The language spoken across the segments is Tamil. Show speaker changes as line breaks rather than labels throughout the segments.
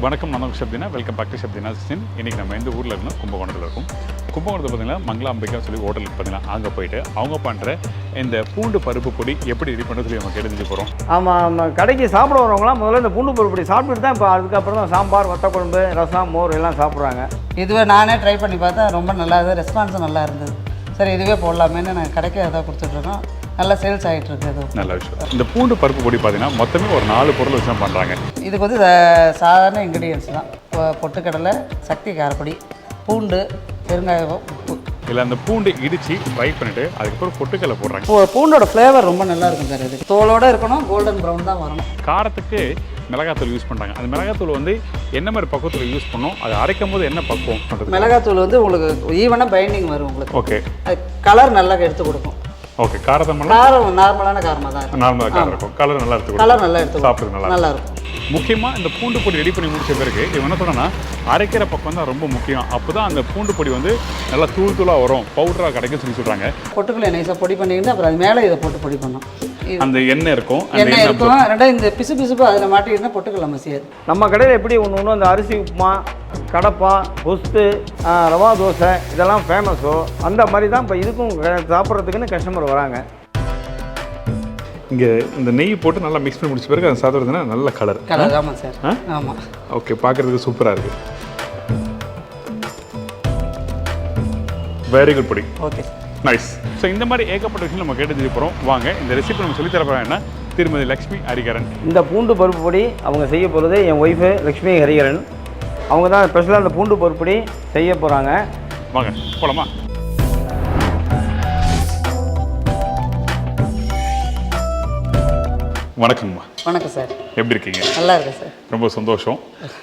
வணக்கம், நான் Shabdina. Welcome back to Shabdina kitchen. இன்றைக்கி நம்ம எந்த ஊரில் இருக்கோம்? கும்பகோணத்தில் இருக்கும். கும்பகோணத்தில் பார்த்தீங்கன்னா மங்களாம்பிகா சொல்லி ஹோட்டலுக்கு பார்த்தீங்கன்னா அங்கே போயிட்டு அவங்க பண்ணுற இந்த பூண்டு பருப்பு பொடி எப்படி ரெடி பண்ண சொல்லி நம்ம கேட்டு போகிறோம்.
ஆமாம், நம்ம கடைக்கு சாப்பிட வரவங்களாம் முதல்ல இந்த பூண்டு பருப்பு பொடி சாப்பிட்டுட்டு தான் இப்போ அதுக்கப்புறம் தான் சாம்பார், வத்த குழம்பு, ரசம், மோர் எல்லாம் சாப்பிட்றாங்க.
இதுவே நானே ட்ரை பண்ணி பார்த்தா ரொம்ப நல்லா இருந்தது, ரெஸ்பான்ஸும் நல்லா இருந்தது. சரி இதுவே போடலாமேன்னு நான் கடைக்கு அதை கொடுத்துட்ருக்கோம். நல்லா சேல்ஸ் ஆகிட்டு இருக்குது.
நல்ல விஷயம். இந்த பூண்டு பருப்பு பொடி பார்த்தீங்கன்னா மொத்தமே ஒரு 4 பொருள் வச்சு தான் பண்ணுறாங்க.
இதுக்கு வந்து சாதாரண இன்க்ரீடியன்ஸ் தான். பொட்டுக்கடலை, சக்தி காரப்பொடி, பூண்டு, பெருங்காயம், உப்பு.
இல்லை அந்த பூண்டு இடித்து ஃப்ரை பண்ணிவிட்டு அதுக்கப்புறம் பொட்டுக்கடலை போடுறாங்க.
பூண்டோட ஃப்ளேவர் ரொம்ப நல்லா இருக்கும் சார். இது தோலோடு இருக்கணும், கோல்டன் ப்ரௌன் தான் வரணும்.
காரத்துக்கு மிளகாத்தூள் யூஸ் பண்ணுறாங்க. அந்த மிளகாத்தூள் வந்து என்ன மாதிரி பக்குவத்தில் யூஸ் பண்ணணும், அது அரைக்கும் போது என்ன பக்குவம் பண்ணுறது?
மிளகாத்தூள் வந்து உங்களுக்கு ஈவனாக பைண்டிங் வரும் உங்களுக்கு.
ஓகே.
அது கலர் நல்லா எடுத்து கொடுக்கும்.
ஓகே. காரம்
நார்மலான காரமாக தான் இருக்கும்.
நார்மலாக காரம் இருக்கும். கலர் நல்லா எடுத்து
கலர் நல்லா எடுத்து
சாப்பிட்றது
நல்லா இருக்கும்.
முக்கியமாக இந்த பூண்டு பொடி ரெடி பண்ணி முடிச்ச பிறகு இவன் என்ன சொன்னா அரைக்கிற பக்கம் தான் ரொம்ப முக்கியம். அப்போ தான் அந்த பூண்டு பொடி வந்து நல்லா தூள் தூளாக வரும், பவுடராக கிடைக்கும் சொல்லி சொல்கிறாங்க.
பொட்டுக்கல்லை நைஸாக பொடி பண்ணிக்கிட்டு அப்புறம் அது மேலே இதை போட்டு பொடி பண்ணோம்.
அந்த எண்ணெய் இருக்கும்,
எண்ணெய் இருக்கும். ரெண்டாவது இந்த பிசு பிசுப்பு அதில் மாட்டிக்கிட்டுனா பொட்டுக்கல்லை மசியாது.
நம்ம கடையில் எப்படி ஒன்று அந்த அரிசி உப்புமா, கடப்பா, பொஸ்து, ரவா தோசை இதெல்லாம் ஃபேமஸோ அந்த மாதிரி தான் இப்போ இதுக்கும் சாப்பிட்றதுக்குன்னு கஸ்டமர் வராங்க.
இங்கே இந்த நெய் போட்டு நல்லா மிக்ஸ் பண்ணி முடிச்ச பிறகு அதை சாப்பிட்றதுன்னா நல்ல கலர்.
ஆமாம் சார். ஆமாம்.
ஓகே, பார்க்குறதுக்கு சூப்பராக இருக்குது. வெரி குட் பொடி.
Okay,
nice. ஸோ இந்த மாதிரி ஏகப்பட்ட விஷயம் நம்ம கேட்டு போகிறோம். வாங்க இந்த ரெசிபி நம்ம சொல்லித்தர போகிறோம்னா திருமதி லக்ஷ்மி ஹரிகரன்.
இந்த பூண்டு பருப்பு பொடி அவங்க செய்ய போகிறது என் ஒய்ஃபு லக்ஷ்மி ஹரிகரன். அவங்க தான் ஸ்பெஷலாக அந்த பூண்டு பருப்பு பொடி செய்ய போகிறாங்க.
வாங்க போலாமா? வணக்கம்மா.
வணக்கம் சார்.
எப்படி இருக்கீங்க?
நல்லா இருக்கேன் சார்.
ரொம்ப சந்தோஷம்.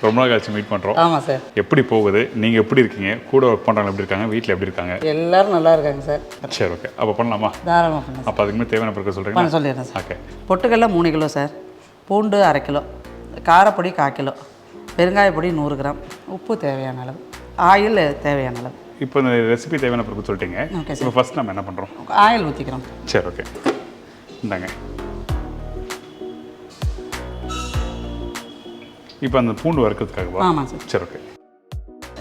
ரொம்ப நாள் கழிச்சு மீட் பண்ணுறோம்.
ஆமாம் சார்.
எப்படி போகுது? நீங்கள் எப்படி இருக்கீங்க? கூட ஒர்க் பண்ணுறவங்க எப்படி இருக்காங்க? வீட்டில் எப்படி இருக்காங்க?
எல்லோரும் நல்லா இருக்காங்க சார்.
சரி, ஓகே. அப்போ பண்ணலாமா?
தாராளமாக பண்ணலாம்.
அப்போ அதுக்குமே தேவையான பொருட்கள் சொல்கிறீங்க?
சொல்லிடுறேன் சார்.
ஓகே.
பொட்டுக்கடலை 3 கிலோ சார், பூண்டு 1/2 கிலோ, காரப்பொடி 1/4 கிலோ, பெருங்காயப்பொடி 100 கிராம், உப்பு தேவையான அளவு, ஆயில் தேவையான அளவு.
இப்போ இந்த ரெசிபி தேவையான பொருட்கள் சொல்லிட்டீங்க.
Okay sir.
இப்போ ஃபஸ்ட் நம்ம என்ன பண்ணுறோம்?
ஆயில் ஊற்றிக்கிறோம்.
சரி, ஓகே. இந்தாங்க. இப்போ அந்த பூண்டு வறுக்கிறதுக்காகவா?
ஆமாம் சார்.
சரி, ஓகே.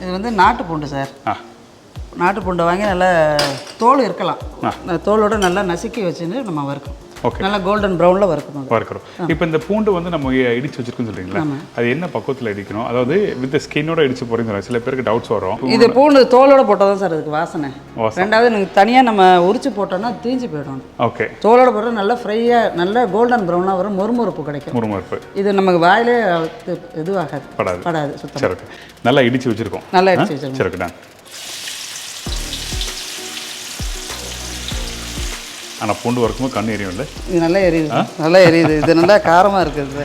இது வந்து நாட்டு பூண்டு சார். நாட்டு பூண்டை வாங்கி நல்லா தோல் இருக்கலாம், தோலோடு நல்லா நசுக்கி வச்சுன்னு நம்ம வறுக்கணும்.
ஓகே.
நல்லா கோல்டன் ப்ரௌனில் வறுக்கணும்.
இப்போ இந்த பூண்டு வந்து நம்ம இடிச்சு வச்சிருக்கோன்னு சொல்றீங்களா? அது என்ன பக்குவத்தில் இடிக்கணும்? அதாவது வித் ஸ்கின்னோட இடிச்சு போறீங்க. சில பேருக்கு டவுட்ஸ் வரும்.
இது பூண்டு தோலோட போட்டால் தான் சார் அதுக்கு வாசனை. ரெண்டாவது நீங்கள் தனியாக நம்ம உரிச்சு போட்டோம்னா தீஞ்சு போயிடும்.
ஓகே.
தோலோட போட்டால் நல்லா ஃப்ரையாக நல்லா கோல்டன் ப்ரௌனாக வரும், மொறுமொறுப்பு கிடைக்கும்.
மொறுமொறுப்பு.
இது நமக்கு வாயிலே இதுவாகாது, படாது சுத்தம்.
சரி, ஓகே. நல்லா இடிச்சு வச்சிருக்கோம்.
நல்லா இடிச்சு வச்சிருக்கோம்.
சரி, ஓகே. ஆனால் பூண்டு வறுக்கும்போது கண்ணு எரியும் இல்லை?
இது நல்லா எரியுது, நல்லா எரியுது. இது நல்லா காரமாக இருக்குது.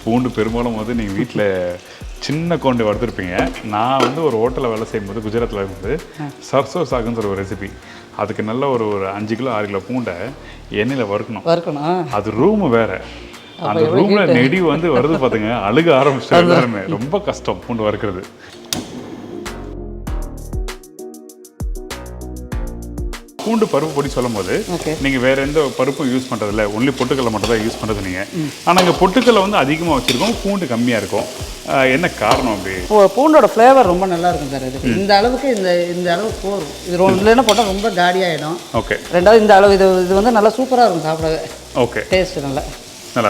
பூண்டு பெரும்பாலும் வந்து நீங்கள் வீட்டில் சின்ன கொண்டு வறுத்துருப்பீங்க. நான் வந்து ஒரு ஹோட்டலில் வேலை செய்யும்போது குஜராத்தில் இருக்கும்போது சர்சோ சாகுன்னு ஒரு ரெசிபி. அதுக்கு நல்ல ஒரு 5 கிலோ 6 கிலோ பூண்டை எண்ணெயில் வறுக்கணும். அது ரூமு வேறு. அந்த ரூமில் நெடி வந்து வருது பார்த்துங்க, அழுக ஆரம்பிச்சிட்டு எல்லாருமே. ரொம்ப கஷ்டம் பூண்டு வறுக்கிறது. பூண்டு பருப்பு பொடி சொல்லும் போது நீங்கள் வேறு எந்த பருப்பும் யூஸ் பண்ணுறதில்ல, ஒன்லி பொட்டுக்கடலை மட்டும் தான் யூஸ் பண்ணுறது நீங்கள். ஆனால் இங்கே பொட்டுக்கடலை வந்து அதிகமாக வச்சுருக்கோம், பூண்டு கம்மியாக இருக்கும். என்ன காரணம்? அப்படி
பூண்டோட ஃப்ளேவர் ரொம்ப நல்லா இருக்கும் சார். இது இந்த அளவுக்கு இந்த அளவுக்கு போகும். இது இல்லைன்னா போட்டால் ரொம்ப காடியாகிடும்.
ஓகே.
ரெண்டாவது இந்த அளவு இது வந்து நல்லா சூப்பராக இருக்கும் சாப்பிடவே.
ஓகே.
டேஸ்ட்
நல்லா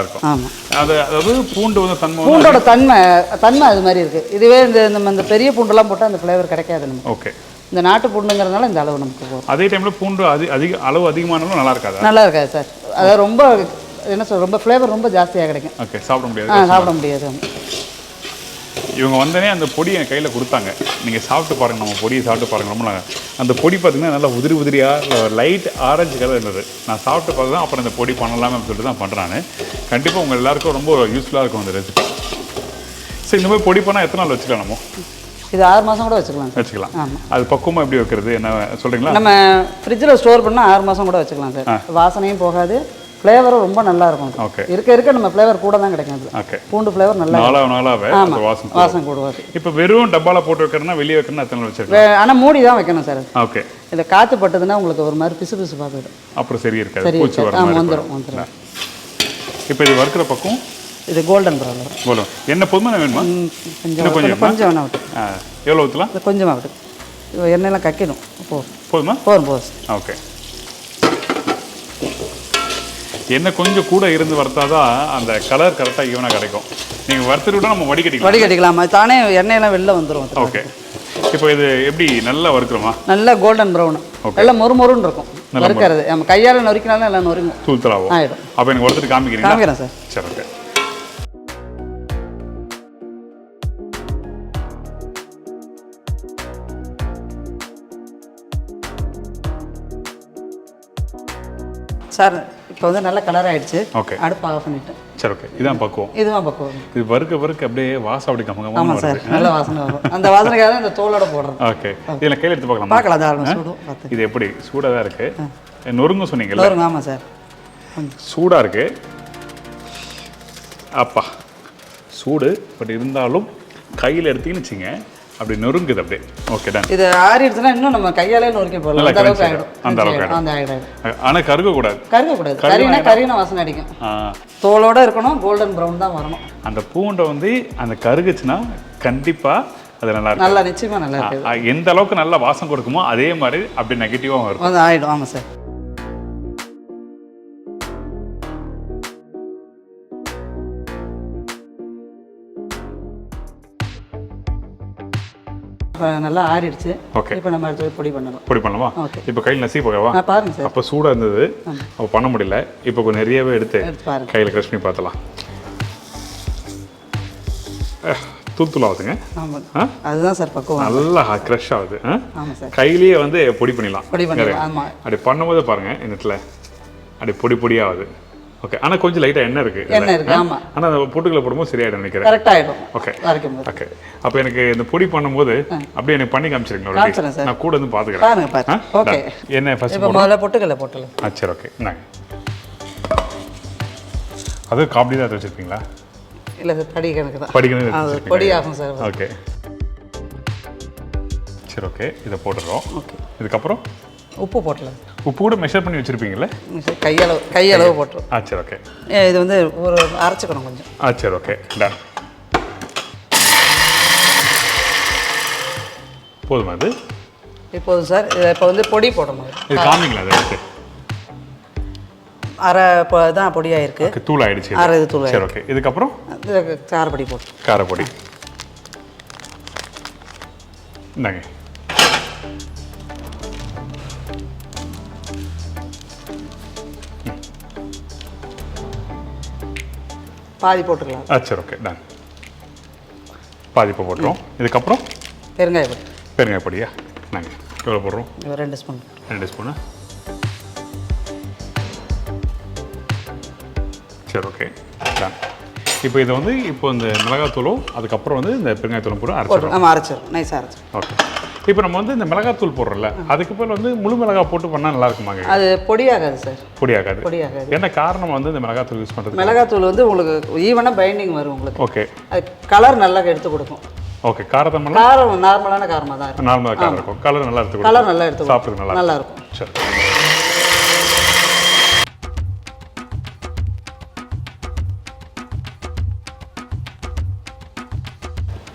இருக்கும்.
ஆமாம்.
அதாவது பூண்டு வந்து
பூண்டோட தன்மை அது மாதிரி இருக்குது. இதுவே இந்த பெரிய பூண்டெல்லாம் போட்டால் அந்த ஃப்ளேவர் கிடைக்காது நமக்கு.
ஓகே.
இந்த நாட்டு பூண்டுங்கிறதுனால இந்த அளவு நமக்கு போகும்.
அதே டைமில் பூண்டு அளவு அதிகமானாலும் நல்லா இருக்காது.
நல்லா இருக்காது சார். அதாவது ரொம்ப என்ன சொல்ற, ரொம்ப ஃப்ளேவர் ரொம்ப ஜாஸ்தியாக கிடைக்கும்.
ஓகே. சாப்பிட முடியாது. இவங்க வந்தனே அந்த பொடி என் கையில் கொடுத்தாங்க. நீங்கள் சாப்பிட்டு பாருங்கள், நம்ம பொடியை சாப்பிட்டு பாருங்கள். ரொம்ப அந்த பொடி பார்த்திங்கன்னா நல்லா உதிரியாக லைட் ஆரஞ்சு கலர் இருந்தது. நான் சாப்பிட்டு பார்த்து தான் அப்புறம் இந்த பொடி பண்ணலாமே அப்படின்னு சொல்லிட்டு தான் பண்ணுறான்னு. கண்டிப்பாக உங்கள் எல்லாருக்கும் ரொம்ப யூஸ்ஃபுல்லாக இருக்கும் அந்த ரெசிபி. ஸோ இந்த மாதிரி பொடி பண்ணால் எத்தனை நாள் வச்சுக்கலாம்? நம்ம
இது 6 மாதம் கூட வச்சுக்கலாம்.
ஆமாம். அது பக்குவமாக எப்படி வைக்கிறது என்ன சொல்கிறீங்களா?
நம்ம ஃப்ரிட்ஜில் ஸ்டோர் பண்ணால் 6 மாதம் கூட வச்சுக்கலாம் சார். வாசனையும் போகாது, ஃப்ளேவரும் ரொம்ப நல்லா இருக்கும்.
ஓகே.
இருக்க நம்ம ஃப்ளேவர் கூட தான் கிடைக்கும்.
ஓகே.
பூண்டு ஃப்ளேவர் நல்லா
நாளாவே வாசம்
கூடுவாது.
இப்போ வெறும் டப்பாவில் போட்டு வைக்கிறதுனா வெளியே வைக்கணும்னா எத்தனை நாள் வச்சுருக்கேன்?
ஆனால் மூடி தான் வைக்கணும் சார்.
ஓகே.
இல்லை காற்று பட்டதுன்னா உங்களுக்கு ஒரு மாதிரி பிசு பார்த்துடும்.
அப்புறம் சரி இருக்காது, பூச்சி வர மாதிரி வந்துடும். இப்போ இது வறுக்கிற பக்கம்
இது கோல்டன் ப்ரௌன் வரும்.
கோல்டன் எண்ணெய் போதுமா வேணுமா?
கொஞ்சம் கொஞ்சம் வேணா விட்டு.
எவ்வளோ ஊற்றலாம்?
கொஞ்சமாக விட்டு. எண்ணெயெல்லாம் கக்கிடும்.
போதுமா?
போதும்.
ஓகே. எண்ணெய் கொஞ்சம் கூட இருந்து வறுத்தாதான் அந்த கலர் கரெக்டாக ஈவனாக கிடைக்கும். நீங்கள் வறுத்துட்டு விட்டால் நம்ம
வடிகட்டிக்கலாம். தானே எண்ணெயெல்லாம் வெளில வந்துடும்.
ஓகே. இப்போ இது எப்படி நல்லா வறுக்கிறோமா?
நல்லா கோல்டன் ப்ரௌன், நல்லா மொறுமொறுன்னு இருக்கும். வறுக்கிறது நம்ம கையால் நொறுக்கினாலும் எல்லாம் நொறுங்கும்,
தூள்தலாகும்.
ஆகிடும்.
அப்போ எனக்கு வறுத்துட்டு காமிக்கிறீங்களா?
காமிக்கிறேன் சார்.
சரி, ஓகே.
சார் இப்போ வந்து நல்ல கலர் ஆகிடுச்சு.
ஓகே.
அடுப்பு ஆஃப் பண்ணிவிட்டு.
சரி, ஓகே. இதான் பக்குவம்.
இதுதான் பக்குவம்.
இது வறுக்க அப்படியே வாசம் அப்படி கம்மங்கமாக.
ஆமாம் சார், நல்ல வாசனை வரும். அந்த வாசனைக்காக தான் இந்த தோலோட போடுறோம்.
ஓகே. இதில் கையில் எடுத்து பார்க்கலாம்.
பார்க்கலாம் தாராளம்.
இது எப்படி சூடாக தான் இருக்குது. நொறுங்க சொன்னீங்கல்ல?
நொறுங்க. ஆமாம் சார்,
சூடாக இருக்குது. அப்பா சூடு. பட் இருந்தாலும் கையில் எடுத்தீங்கன்னு வச்சுங்க அப்படி நொறுங்குது அப்படியே. Okay, done.
இது ஆறிடுச்சுன்னா இன்னும் நம்ம கையாலே நொறுக்கி போடலாம். அந்த அளவுக்கு ஆகிடும்.
அந்த அளவுக்கு ஆகிடும். ஆனால் கருகக்கூடாது.
கறினா வாசனை அடிக்கும். தோலோட இருக்கணும். கோல்டன் ப்ரௌன் தான் வரணும்.
அந்த பூண்டை வந்து அந்த கருகுச்சுன்னா கண்டிப்பாக அது நல்லா இருக்கும்.
நல்லா நிச்சயமாக நல்லா இருக்கு.
எந்த அளவுக்கு நல்லா வாசம் கொடுக்குமோ அதே மாதிரி அப்படி நெகட்டிவாகவும் இருக்கும்.
அது ஆகிடும். ஆமாம் சார். இப்போ நல்லா ஆறிடுச்சு.
ஓகே.
இப்போ நம்ம அடுத்து பொடி பண்ணலாம்.
பொடி பண்ணலாமா?
ஓகே.
இப்போ கையில் நசி போகவா?
பாருங்க சார்.
அப்போ சூடாக இருந்தது, அப்போ பண்ண முடியல. இப்போ கொஞ்சம் நிறையவே எடுத்து
பாருங்க,
கையில் க்ரஷ் பண்ணி பார்த்தலாம். தூள் ஆகுதுங்க.
ஆமாம், அதுதான் சார் பக்குவம்.
நல்லா க்ரஷ் ஆகுது.
ஆமாம் சார்.
கையிலேயே வந்து பொடி பண்ணிடலாம்.
பொடி பண்ணிடலாம். ஆமாம்.
அப்படி பண்ணும்போது பாருங்க இந்த இடத்துல அப்படி பொடியாகுது. ஓகே. ஆனால் கொஞ்சம் லைட்டாக எண்ணெய் இருக்குது.
எண்ணெய் இருக்குது. ஆமாம்.
ஆனால் அந்த பொட்டுக்களை போடும்போது சரியாயிடும் நினைக்கிறேன்.
கரெக்டாக ஆகிடும்.
ஓகே.
வரைக்கும்.
ஓகே. அப்போ எனக்கு இந்த பொடி பண்ணும்போது அப்படியே எனக்கு பண்ணி காமிச்சிருக்கீங்களா? நான் கூட வந்து பார்த்துக்கிறேன்.
பாருங்க. ஓகே.
என்ன ஃபர்ஸ்ட்
இப்போ முதல்ல பொட்டுக்கல்ல போட்டுலாம்.
சரி, ஓகே. நாங்கள் அது காப்பி தான் வச்சுருப்பீங்களா?
இல்லை சார், படிக்கணுக்கு தான்.
படிக்கணும்.
பொடி ஆகும் சார்.
ஓகே. சரி, ஓகே. இதை போட்டுடுறோம்.
ஓகே.
இதுக்கப்புறம்
உப்பு போட்டலாம்.
உப்பு கூட மெஷர் பண்ணி வச்சுருப்பீங்களே?
கையளவு போட்டுரும்.
சரி, ஓகே.
இது வந்து ஒரு அரைச்சிக்கணும் கொஞ்சம்.
சரி, ஓகே. டன். போதுமா அது?
இப்போது சார் இப்போ வந்து பொடி போடணும்.
இது காமிங்களா? அது
அரை தான் பொடியாக இருக்குது.
தூள் ஆகிடுச்சு.
அரை இது தூள்.
சரி, ஓகே. இதுக்கப்புறம்
காரப்பொடி போட்டு.
காரப்பொடி இந்தாங்க.
பாதி போட்டுக்கலாம்.
சரி, ஓகே. டன். பாதி இப்போ போட்டுரும். இதுக்கப்புறம்
பெருங்காயப்பொடி.
பெருங்காயப்பொடியா? நாங்கள் எவ்வளோ போடுறோம்?
2 ஸ்பூன்.
2 ஸ்பூனு. சரி, ஓகே. டன். இப்போ இதை வந்து இந்த மிளகாத்தூளும் அதுக்கப்புறம் வந்து இந்த பெருங்காயத்தூளும் கூட அரைச்சிடும்.
நம்ம அரைச்சிடும், நைஸாக அரைச்சிடும்.
ஓகே. இப்போ நம்ம வந்து இந்த மிளகாத்தூள் போடுறோம்ல, அதுக்கு பேர் வந்து முழு மிளகா போட்டு பண்ணால் நல்லா இருக்குமாங்க?
அது பொடியாகாது சார்.
பொடியாகாது. என்ன காரணம் வந்து இந்த மிளகாத்தூள் யூஸ் பண்ணுறது?
மிளகாத்தூள் வந்து உங்களுக்கு ஈவனாக பைண்டிங் வரும் உங்களுக்கு.
ஓகே.
அது கலர் நல்லா எடுத்து கொடுக்கும்.
ஓகே. காரம்
நார்மலான காரமாக தான் இருக்கும்.
நார்மலாக காரம் இருக்கும். கலர் நல்லா எடுத்து கொடுக்கும்.
கலர் நல்லா எடுத்து
சாப்பிட்றது நல்லா
இருக்கும்.
சரி.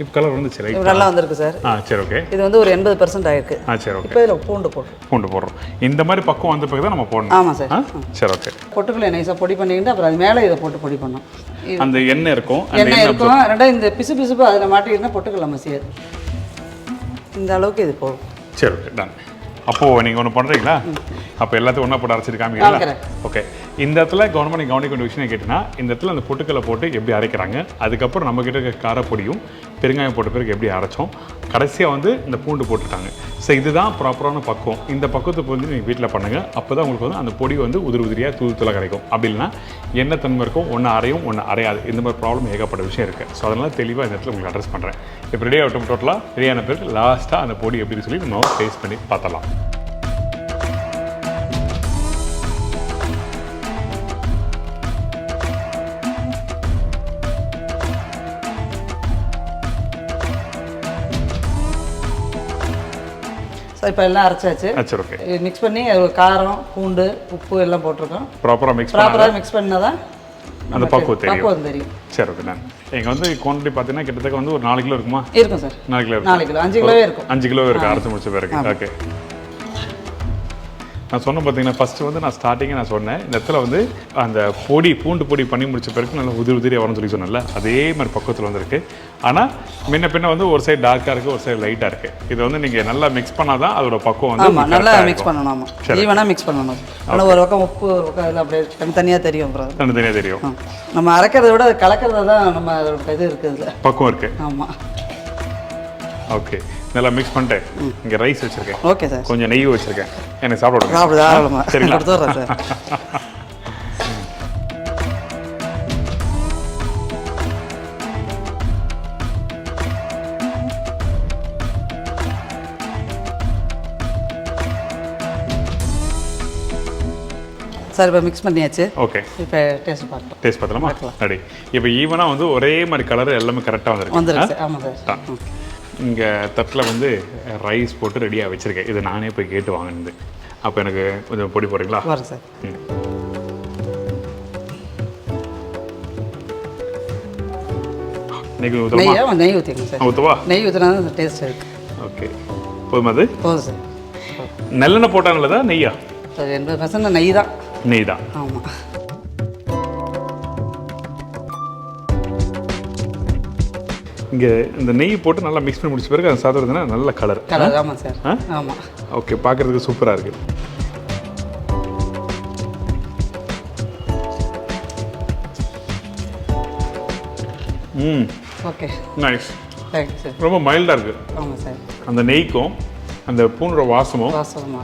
இப்போ கலர் வந்து சரி
நல்லா வந்திருக்கு சார்.
சரி, ஓகே.
இது வந்து ஒரு 80% ஆயிருக்கு.
சரி, ஓகே.
இப்போ இதில் பூண்டு
போடுறோம். இந்த மாதிரி பக்குவம் வந்த பிறகு தான் நம்ம போடணும்.
ஆமாம் சார்.
சரி, ஓகே.
பொட்டுக்களை நைஸாக பொடி பண்ணிக்கிட்டு அப்புறம் அது மேலே இதை போட்டு பொடி பண்ணோம்.
அந்த எண்ணெய் இருக்கும்.
ரெண்டாவது இந்த பிசு அதில் மாட்டிக்கிட்டுனா பொட்டுக்கல்ல மசியாது. இந்த அளவுக்கு இது போகும்.
சரி, ஓகே. டன். அப்போது நீங்கள் ஒன்று பண்ணுறீங்களா? அப்போ எல்லாத்தையும் ஒன்றா போட்டு அரைச்சிட்டு காமிக்கிறீங்களா? ஓகே. இந்த இடத்துல கவர்மெண்ட் கவனிக்க வேண்டிய விஷயம் கேட்டிங்கன்னா, இந்த இடத்துல அந்த பொட்டுக்கல்லை போட்டு எப்படி அரைக்கிறாங்க, அதுக்கப்புறம் நம்மக்கிட்ட இருக்க காரப்பொடியும் பெருங்காயம் போட்ட பிறகு எப்படி அரைச்சோம், கடைசியாக வந்து இந்த பூண்டு போட்டுட்டாங்க. ஸோ இதுதான் ப்ராப்பரான பக்குவம். இந்த பக்குவத்தை வந்து நீங்கள் வீட்டில் பண்ணுங்கள். அப்போ தான் உங்களுக்கு வந்து அந்த பொடி வந்து உதிரியாக தூளாக கிடைக்கும். அப்படி இல்லைன்னா எண்ணெய் தன்மை இருக்கும், ஒன்று அரையும் ஒன்று அரையாது. இந்த மாதிரி ப்ராப்ளம் ஏகப்பட்ட விஷயம் இருக்குது. ஸோ அதனால் தெளிவாக இந்த இடத்துல உங்களுக்கு அட்ரஸ் பண்ணுறேன். இப்போ ரெடி ஆகட்டும். டோட்டலாக ரெடியான பிறகு லாஸ்ட்டாக அந்த பொடி எப்படின்னு சொல்லி நம்ம டேஸ்ட் பண்ணி பார்த்தலாம்.
இப்போ எல்லாம் அரைச்சாச்சு.
சரி, ஓகே.
மிக்ஸ் பண்ணி காரம் பூண்டு உப்பு எல்லாம் போட்டிருக்கோம்.
ப்ராப்பராக மிக்ஸ்
பண்ணால் தான்
அந்த பக்குவம் தெரியும்.
பக்குவம் தெரியும்.
சரி ஓகே. நான் எங்கள் வந்து குவான்டிட்டி பார்த்தீங்கன்னா கிட்டத்தட்ட வந்து ஒரு 4 கிலோ இருக்குமா?
இருக்கும் சார்.
4 கிலோ
4 கிலோ 5 கிலோவே இருக்கும்.
5 கிலோ இருக்குது அரைச்சி முடிச்ச பிறகு. ஓகே. நான் சொன்னேன் பார்த்தீங்கன்னா ஃபஸ்ட்டு வந்து நான் ஸ்டார்டிங்கே நான் சொன்னேன் இந்த இடத்துல வந்து அந்த பூண்டு பொடி பண்ணி முடிச்ச பிறகு நல்லா உதிரியாக வரும்னு சொல்லி சொன்னேன்ல, அதே மாதிரி பக்கத்தில் வந்துருக்கு. ஆனால் முன்ன பின்ன வந்து ஒரு சைடு டார்க்காக இருக்குது, ஒரு சைடு லைட்டாக இருக்குது. இது வந்து நீங்கள் நல்லா மிக்ஸ் பண்ணால் தான் அதோட பக்குவம் வந்து
ஆமாம், நல்லா மிக்ஸ் பண்ணணும். ஆமாம், ஈவனாக மிக்ஸ் பண்ணணும். ஆனால் ஒரு பக்கம் உப்பு, ஒரு பக்கம் இது அப்படியே தனித்தனியாக தெரியும்.
தனித்தனியாக தெரியும்.
நம்ம அரைக்கிறத விட கலக்கிறத தான் நம்ம இது இருக்குது,
பக்குவம் இருக்குது.
ஆமாம்.
ஓகே, நல்லா மிக்ஸ் பண்ணிட்டேன். இங்கே ரைஸ் வச்சுருக்கேன்.
Okay sir.
கொஞ்சம் நெய் வச்சுருக்கேன். எனக்கு சாப்பிட
சாப்பிடுதா?
சரிங்களா?
கொடுத்துட்றேன் சார். சார் இப்போ மிக்ஸ் பண்ணியாச்சு.
ஓகே,
இப்போ டேஸ்ட் பார்க்கலாம்.
டேஸ்ட் பார்த்தலாமா? ரெடி. இப்போ ஈவனாக வந்து ஒரே மாதிரி கலர் எல்லாமே கரெக்டாக
வந்துருக்கு. ஆமாம் சார்.
இங்கே தட்டில் வந்து ரைஸ் போட்டு ரெடியாக வச்சுருக்கேன். இது நானே போய் கேட்டு வாங்கினது. அப்போ எனக்கு கொஞ்சம் பொடி போடுறீங்களா?
வரும் சார்.
நெய் ஊற்றமா?
நெய் ஊற்றிங்க சார்.
ஊற்றவா?
நெய் ஊற்றினா தான் டேஸ்ட் இருக்குது.
ஓகே, போதுமா? அது
போதும் சார்.
நல்லெண்ணெய் போட்டாங்களா நெய்யா?
சார் 80% நெய் தான்.
நெய் தான்.
ஆமாம்.
இங்கே இந்த நெய் போட்டு நல்லா மிக்ஸ் பண்ணி முடிச்ச பிறகு அது சாப்பிட்றதுனா நல்ல கலர்.
ஆமாம் சார். ஆமாம்.
ஓகே, பார்க்குறதுக்கு சூப்பராக இருக்குது.
Okay,
nice.
Thank you sir.
ரொம்ப மைல்டாக இருக்குது.
ஆமாம் சார்.
அந்த நெய்க்கும் அந்த பூனோட வாசமும்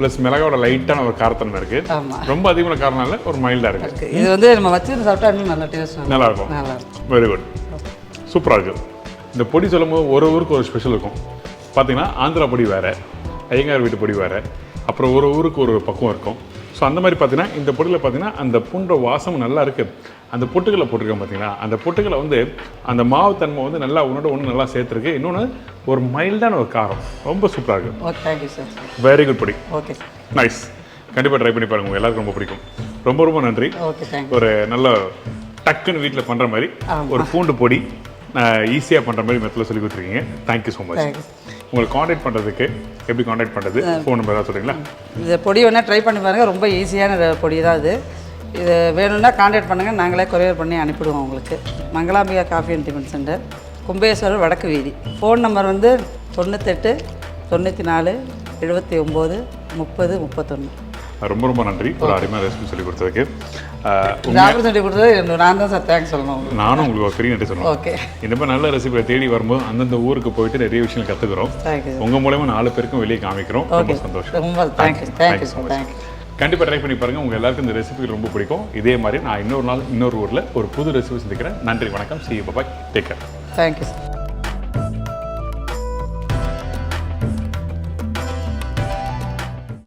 ப்ளஸ் மிளகாவோட லைட்டான ஒரு காரத்தன்மை இருக்குது.
ஆமாம்.
ரொம்ப அதிகமான காரணம் இல்லை, ஒரு மைல்டாக இருக்குது.
இது வந்து நம்ம வச்சு சாப்பிட்டா இன்னும் நல்ல டேஸ்ட்
நல்லாயிருக்கும்.
நல்லாயிருக்கும்.
வெரி குட், சூப்பராக இருக்குது. இந்த பொடி சொல்லும்போது ஒரு ஊருக்கு ஒரு ஸ்பெஷல் இருக்கும். பார்த்தீங்கன்னா ஆந்திரா பொடி வேறு, ஐயங்கார் வீட்டு பொடி வேறு, அப்புறம் ஒரு ஊருக்கு ஒரு பக்குவம் இருக்கும். ஸோ அந்த மாதிரி பார்த்தீங்கன்னா இந்த பொடியில் பார்த்தீங்கன்னா அந்த பூண்டோட வாசம் நல்லா இருக்குது. அந்த பொட்டுக்களை போட்டிருக்கேன் பார்த்தீங்களா, அந்த பொட்டுக்களை வந்து அந்த மாவு தன்மை வந்து நல்லா ஒன்று நல்லா சேர்த்துருக்கு. இன்னொன்று ஒரு மைல்டான ஒரு காரம், ரொம்ப சூப்பராக இருக்குது.
Okay, thank you sir.
Very good பொடி.
Okay sir.
நைஸ். கண்டிப்பாக ட்ரை பண்ணி பாருங்கள், எல்லாருக்கும் ரொம்ப பிடிக்கும். ரொம்ப ரொம்ப நன்றி.
Okay, thank you.
ஒரு நல்ல டக்குன்னு வீட்டில் பண்ணுற மாதிரி ஒரு பூண்டு பொடி ஈஸியாக பண்ணுற மாதிரி மெத்தடில் சொல்லி கொடுத்துருக்கீங்க. Thank you so much. உங்களுக்கு காண்டாக்ட் பண்ணுறதுக்கு எப்படி காண்டாக்ட் பண்ணுறது, ஃபோன் நம்பர் தான் சொல்கிறீங்களா?
இந்த பொடி வேணால் ட்ரை பண்ணி பாருங்கள், ரொம்ப ஈஸியான பொடி தான் இது. இது வேணும்னா காண்டாக்ட் பண்ணுங்கள், நாங்களே கொரியர் பண்ணி அனுப்பிடுவோம் உங்களுக்கு. Mangalambika coffee and tiffin centre, Kumbeswarar, வடக்கு வீதி. ஃபோன் நம்பர் வந்து 98 94 79 30 31.
ரொம்ப ரொம்ப நன்றி ஒரு அருமையான ரெசிபி சொல்லி கொடுத்ததுக்கு.
ஆப்பர்ச்சுனிட்டி கொடுத்தது நான் தான் சார் தேங்க்ஸ் சொல்லணும்.
நானும் உங்களுக்கு ஒரு பெரிய நன்றி சொல்லணும்.
ஓகே,
இந்த மாதிரி நல்ல ரெசிபியை தேடி வரும்போது அந்தந்த ஊருக்கு போயிட்டு நிறைய விஷயங்கள் கற்றுக்குறோம். உங்கள் மூலமா 4 பேருக்கும் வெளியே காமிக்கிறோம். ரொம்ப சந்தோஷம்.
ரொம்ப தேங்க்யூ. Thank you so much.
கண்டிப்பாக ட்ரை பண்ணி பாருங்கள், உங்கள் எல்லாருக்கும் இந்த ரெசிபி ரொம்ப பிடிக்கும். இதே மாதிரி நான் இன்னொரு நாள் இன்னொரு ஊரில் ஒரு புது ரெசிபி சந்திக்கிறேன். நன்றி, வணக்கம். See you, bye bye. Take care.
Thank you sir.